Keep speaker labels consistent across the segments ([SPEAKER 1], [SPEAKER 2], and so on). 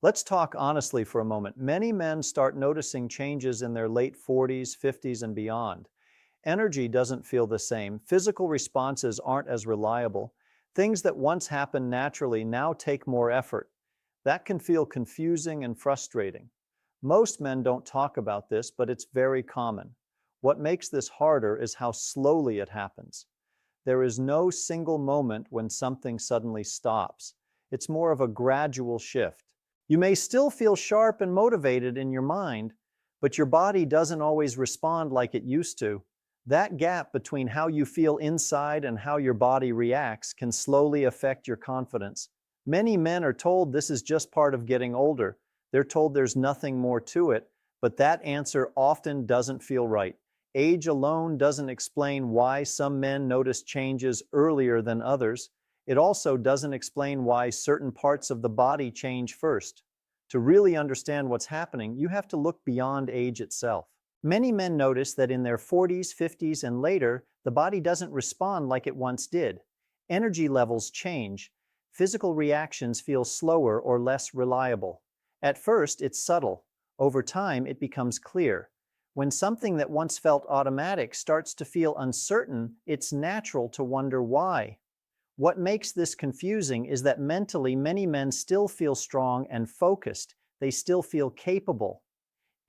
[SPEAKER 1] Let's talk honestly for a moment. Many men start noticing changes in their late 40s, 50s, and beyond. Energy doesn't feel the same. Physical responses aren't as reliable. Things that once happened naturally now take more effort. That can feel confusing and frustrating. Most men don't talk about this, but it's very common. What makes this harder is how slowly it happens. There is no single moment when something suddenly stops. It's more of a gradual shift. You may still feel sharp and motivated in your mind, but your body doesn't always respond like it used to. That gap between how you feel inside and how your body reacts can slowly affect your confidence. Many men are told this is just part of getting older. They're told there's nothing more to it, but that answer often doesn't feel right. Age alone doesn't explain why some men notice changes earlier than others. It also doesn't explain why certain parts of the body change first. To really understand what's happening, you have to look beyond age itself. Many men notice that in their 40s, 50s, and later, the body doesn't respond like it once did. Energy levels change. Physical reactions feel slower or less reliable. At first, it's subtle. Over time, it becomes clear. When something that once felt automatic starts to feel uncertain, it's natural to wonder why. What makes this confusing is that mentally, many men still feel strong and focused. They still feel capable.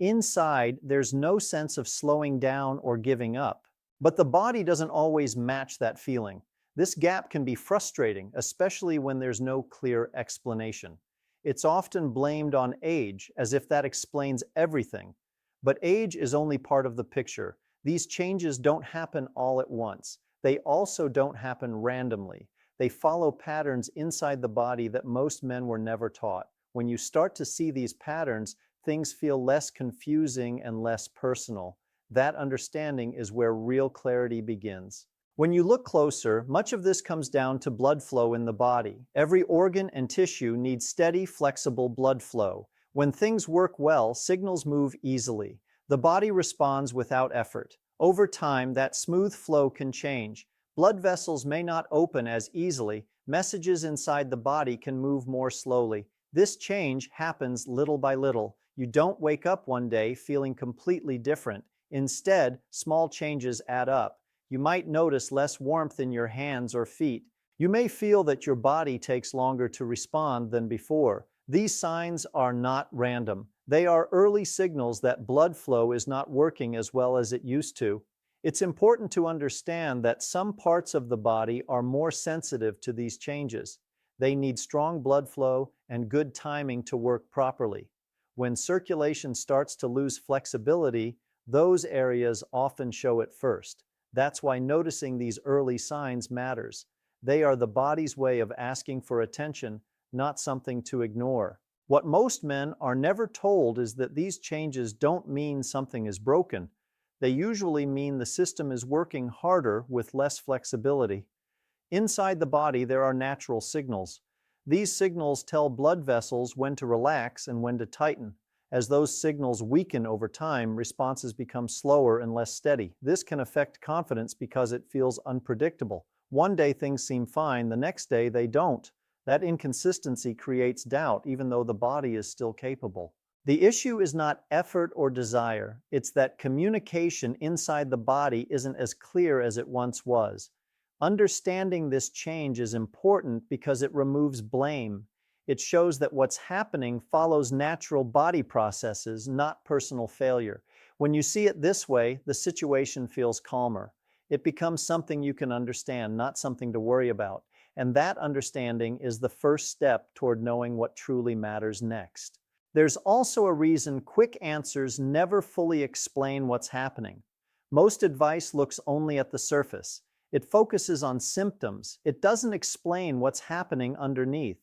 [SPEAKER 1] Inside, there's no sense of slowing down or giving up. But the body doesn't always match that feeling. This gap can be frustrating, especially when there's no clear explanation. It's often blamed on age, as if that explains everything. But age is only part of the picture. These changes don't happen all at once. They also don't happen randomly. They follow patterns inside the body that most men were never taught. When you start to see these patterns, things feel less confusing and less personal. That understanding is where real clarity begins. When you look closer, much of this comes down to blood flow in the body. Every organ and tissue needs steady, flexible blood flow. When things work well, signals move easily. The body responds without effort. Over time, that smooth flow can change. Blood vessels may not open as easily. Messages inside the body can move more slowly. This change happens little by little. You don't wake up one day feeling completely different. Instead, small changes add up. You might notice less warmth in your hands or feet. You may feel that your body takes longer to respond than before. These signs are not random. They are early signals that blood flow is not working as well as it used to. It's important to understand that some parts of the body are more sensitive to these changes. They need strong blood flow and good timing to work properly. When circulation starts to lose flexibility, those areas often show it first. That's why noticing these early signs matters. They are the body's way of asking for attention, not something to ignore. What most men are never told is that these changes don't mean something is broken. They usually mean the system is working harder with less flexibility. Inside the body, there are natural signals. These signals tell blood vessels when to relax and when to tighten. As those signals weaken over time, responses become slower and less steady. This can affect confidence because it feels unpredictable. One day things seem fine, the next day they don't. That inconsistency creates doubt, even though the body is still capable. The issue is not effort or desire. It's that communication inside the body isn't as clear as it once was. Understanding this change is important because it removes blame. It shows that what's happening follows natural body processes, not personal failure. When you see it this way, the situation feels calmer. It becomes something you can understand, not something to worry about. And that understanding is the first step toward knowing what truly matters next. There's also a reason quick answers never fully explain what's happening. Most advice looks only at the surface. It focuses on symptoms. It doesn't explain what's happening underneath.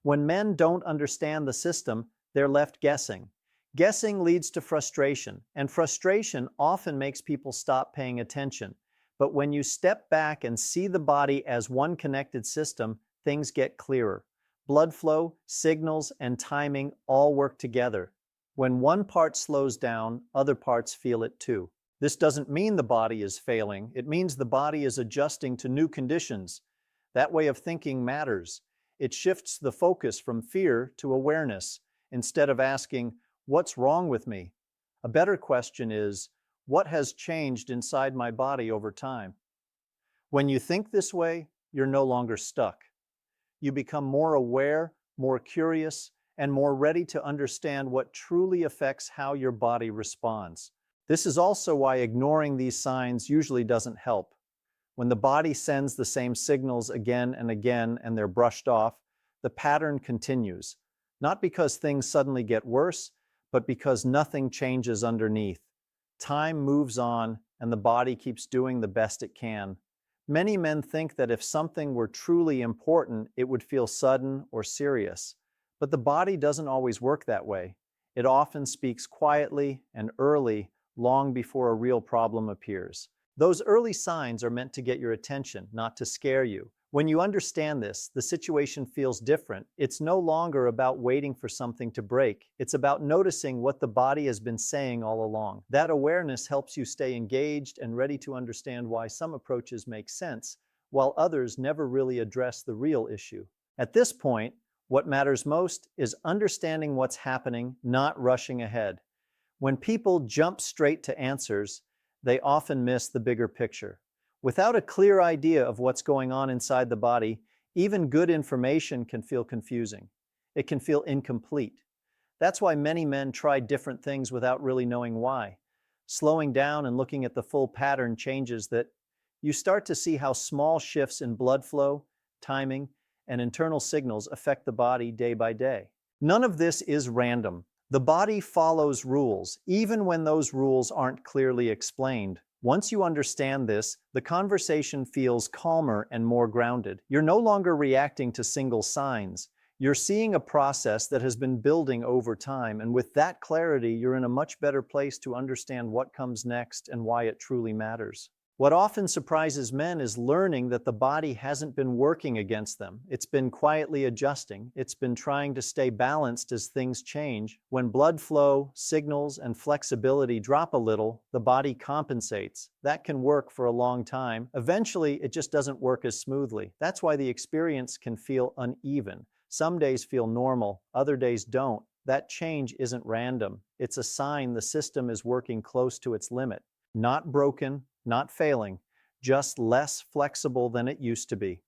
[SPEAKER 1] When men don't understand the system, they're left guessing. Guessing leads to frustration, and frustration often makes people stop paying attention. But when you step back and see the body as one connected system, things get clearer. Blood flow, signals, and timing all work together. When one part slows down, other parts feel it too. This doesn't mean the body is failing. It means the body is adjusting to new conditions. That way of thinking matters. It shifts the focus from fear to awareness. instead of asking, "What's wrong with me?" A better question is, "What has changed inside my body over time?" When you think this way, you're no longer stuck. You become more aware, more curious, and more ready to understand what truly affects how your body responds. This is also why ignoring these signs usually doesn't help. When the body sends the same signals again and again and they're brushed off, the pattern continues, not because things suddenly get worse, but because nothing changes underneath. Time moves on, and the body keeps doing the best it can. Many men think that if something were truly important, it would feel sudden or serious. But the body doesn't always work that way. It often speaks quietly and early, long before a real problem appears. Those early signs are meant to get your attention, not to scare you. When you understand this, the situation feels different. It's no longer about waiting for something to break. It's about noticing what the body has been saying all along. That awareness helps you stay engaged and ready to understand why some approaches make sense, while others never really address the real issue. At this point, what matters most is understanding what's happening, not rushing ahead. When people jump straight to answers, they often miss the bigger picture. Without a clear idea of what's going on inside the body, even good information can feel confusing. It can feel incomplete. That's why many men try different things without really knowing why. Slowing down and looking at the full pattern changes that. You start to see how small shifts in blood flow, timing, and internal signals affect the body day by day. None of this is random. The body follows rules, even when those rules aren't clearly explained. Once you understand this, the conversation feels calmer and more grounded. You're no longer reacting to single signs. You're seeing a process that has been building over time, and with that clarity, you're in a much better place to understand what comes next and why it truly matters. What often surprises men is learning that the body hasn't been working against them. It's been quietly adjusting. It's been trying to stay balanced as things change. When blood flow, signals, and flexibility drop a little, the body compensates. That can work for a long time. Eventually, it just doesn't work as smoothly. That's why the experience can feel uneven. Some days feel normal, other days don't. That change isn't random. It's a sign the system is working close to its limit. Not broken, not failing, just less flexible than it used to be.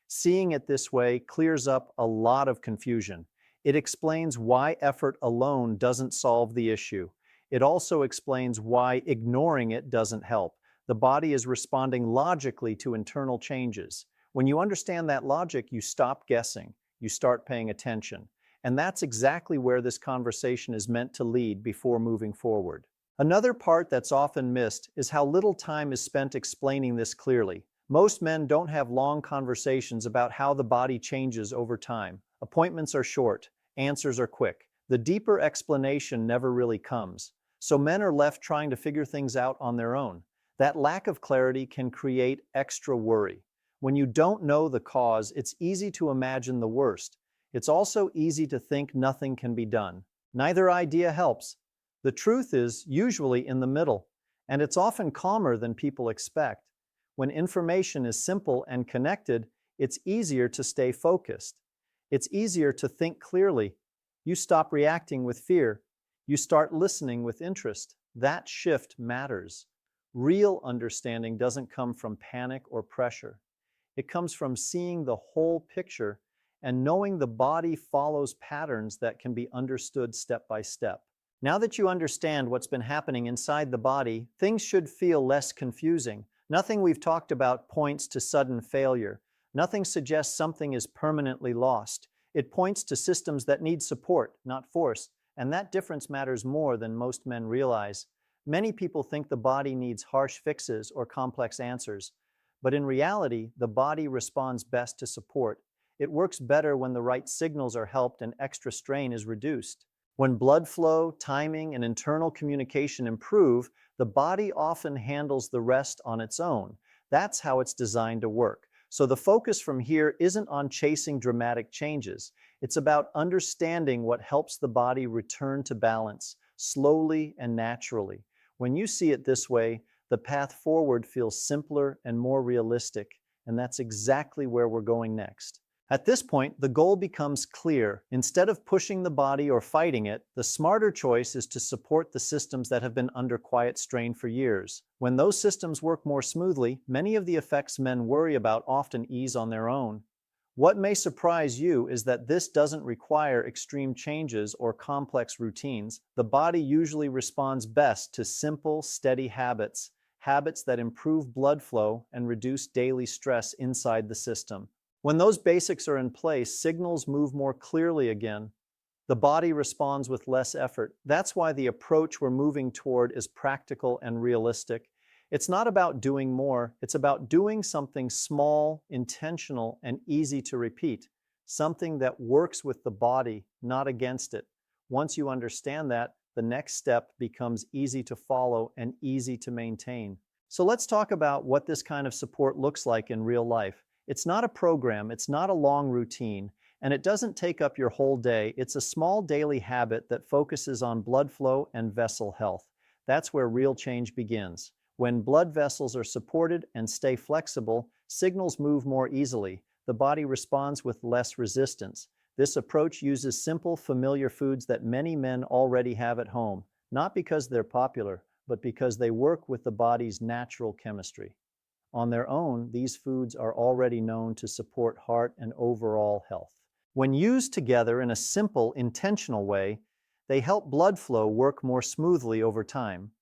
[SPEAKER 1] Seeing it this way clears up a lot of confusion. It explains why effort alone doesn't solve the issue. It also explains why ignoring it doesn't help. The body is responding logically to internal changes. When you understand that logic, you stop guessing. You start paying attention. And that's exactly where this conversation is meant to lead before moving forward. Another part that's often missed is how little time is spent explaining this clearly. Most men don't have long conversations about how the body changes over time. Appointments are short, answers are quick. The deeper explanation never really comes. So men are left trying to figure things out on their own. That lack of clarity can create extra worry. When you don't know the cause, it's easy to imagine the worst. It's also easy to think nothing can be done. Neither idea helps. The truth is usually in the middle, and it's often calmer than people expect. When information is simple and connected, it's easier to stay focused. It's easier to think clearly. You stop reacting with fear. You start listening with interest. That shift matters. Real understanding doesn't come from panic or pressure. It comes from seeing the whole picture and knowing the body follows patterns that can be understood step by step. Now that you understand what's been happening inside the body, things should feel less confusing. Nothing we've talked about points to sudden failure. Nothing suggests something is permanently lost. It points to systems that need support, not force, and that difference matters more than most men realize. Many people think the body needs harsh fixes or complex answers, but in reality, the body responds best to support. It works better when the right signals are helped and extra strain is reduced. When blood flow, timing, and internal communication improve, the body often handles the rest on its own. That's how it's designed to work. So the focus from here isn't on chasing dramatic changes. It's about understanding what helps the body return to balance, slowly and naturally. When you see it this way, the path forward feels simpler and more realistic, and that's exactly where we're going next. At this point, the goal becomes clear. Instead of pushing the body or fighting it, the smarter choice is to support the systems that have been under quiet strain for years. When those systems work more smoothly, many of the effects men worry about often ease on their own. What may surprise you is that this doesn't require extreme changes or complex routines. The body usually responds best to simple, steady habits, habits that improve blood flow and reduce daily stress inside the system. When those basics are in place, signals move more clearly again. The body responds with less effort. That's why the approach we're moving toward is practical and realistic. It's not about doing more, it's about doing something small, intentional, and easy to repeat. Something that works with the body, not against it. Once you understand that, the next step becomes easy to follow and easy to maintain. So let's talk about what this kind of support looks like in real life. It's not a program, it's not a long routine, and it doesn't take up your whole day. It's a small daily habit that focuses on blood flow and vessel health. That's where real change begins. When blood vessels are supported and stay flexible, signals move more easily. The body responds with less resistance. This approach uses simple, familiar foods that many men already have at home, not because they're popular, but because they work with the body's natural chemistry. On their own, these foods are already known to support heart and overall health. When used together in a simple, intentional way, they help blood flow work more smoothly over time.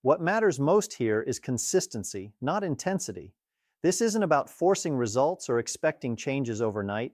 [SPEAKER 1] What matters most here is consistency, not intensity. This isn't about forcing results or expecting changes overnight.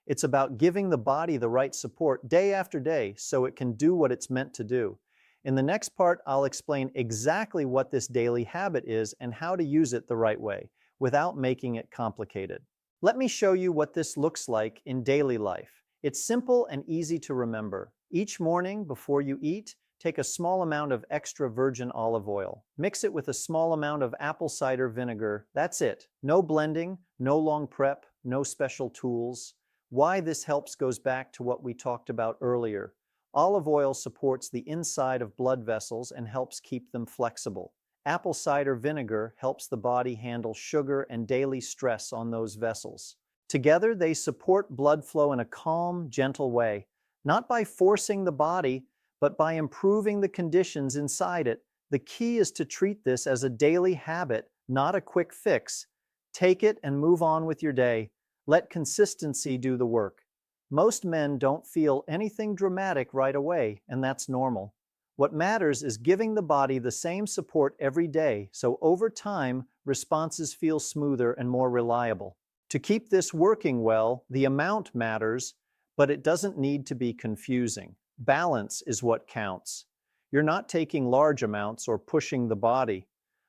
[SPEAKER 1] It's about giving the body the right support day after day so it can do what it's meant to do. In the next part, I'll explain exactly what this daily habit is and how to use it the right way, without making it complicated. Let me show you what this looks like in daily life. It's simple and easy to remember. Each morning, before you eat, take a small amount of extra virgin olive oil. Mix it with a small amount of apple cider vinegar. That's it. No blending, no long prep, no special tools. Why this helps goes back to what we talked about earlier. Olive oil supports the inside of blood vessels and helps keep them flexible. Apple cider vinegar helps the body handle sugar and daily stress on those vessels. Together, they support blood flow in a calm, gentle way, not by forcing the body, but by improving the conditions inside it. The key is to treat this as a daily habit, not a quick fix. Take it and move on with your day. Let consistency do the work. Most men don't feel anything dramatic right away, and that's normal. What matters is giving the body the same support every day, so over time, responses feel smoother and more reliable. To keep this working well, the amount matters, but it doesn't need to be confusing. Balance is what counts. You're not taking large amounts or pushing the body.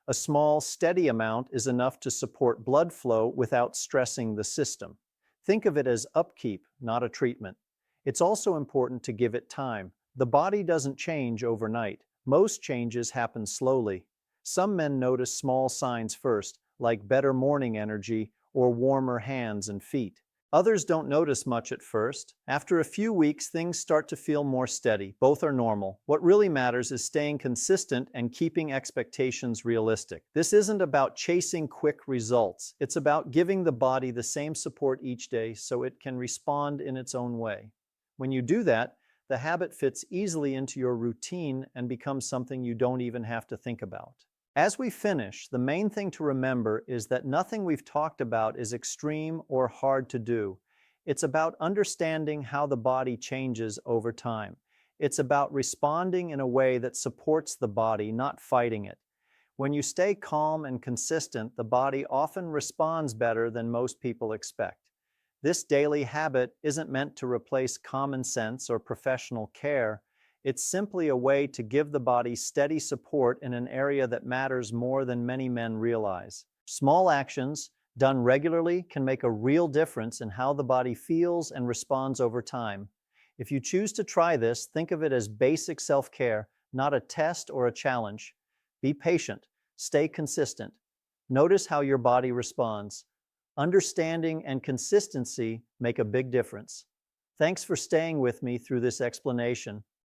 [SPEAKER 1] A small, steady amount is enough to support blood flow without stressing the system. Think of it as upkeep, not a treatment. It's also important to give it time. The body doesn't change overnight. Most changes happen slowly. Some men notice small signs first, like better morning energy or warmer hands and feet. Others don't notice much at first. After a few weeks, things start to feel more steady. Both are normal. What really matters is staying consistent and keeping expectations realistic. This isn't about chasing quick results. It's about giving the body the same support each day so it can respond in its own way. When you do that, the habit fits easily into your routine and becomes something you don't even have to think about. As we finish, the main thing to remember is that nothing we've talked about is extreme or hard to do. It's about understanding how the body changes over time. It's about responding in a way that supports the body, not fighting it. When you stay calm and consistent, the body often responds better than most people expect. This daily habit isn't meant to replace common sense or professional care. It's simply a way to give the body steady support in an area that matters more than many men realize. Small actions, done regularly, can make a real difference in how the body feels and responds over time. If you choose to try this, think of it as basic self-care, not a test or a challenge. Be patient, stay consistent. Notice how your body responds. Understanding and consistency make a big difference. Thanks for staying with me through this explanation.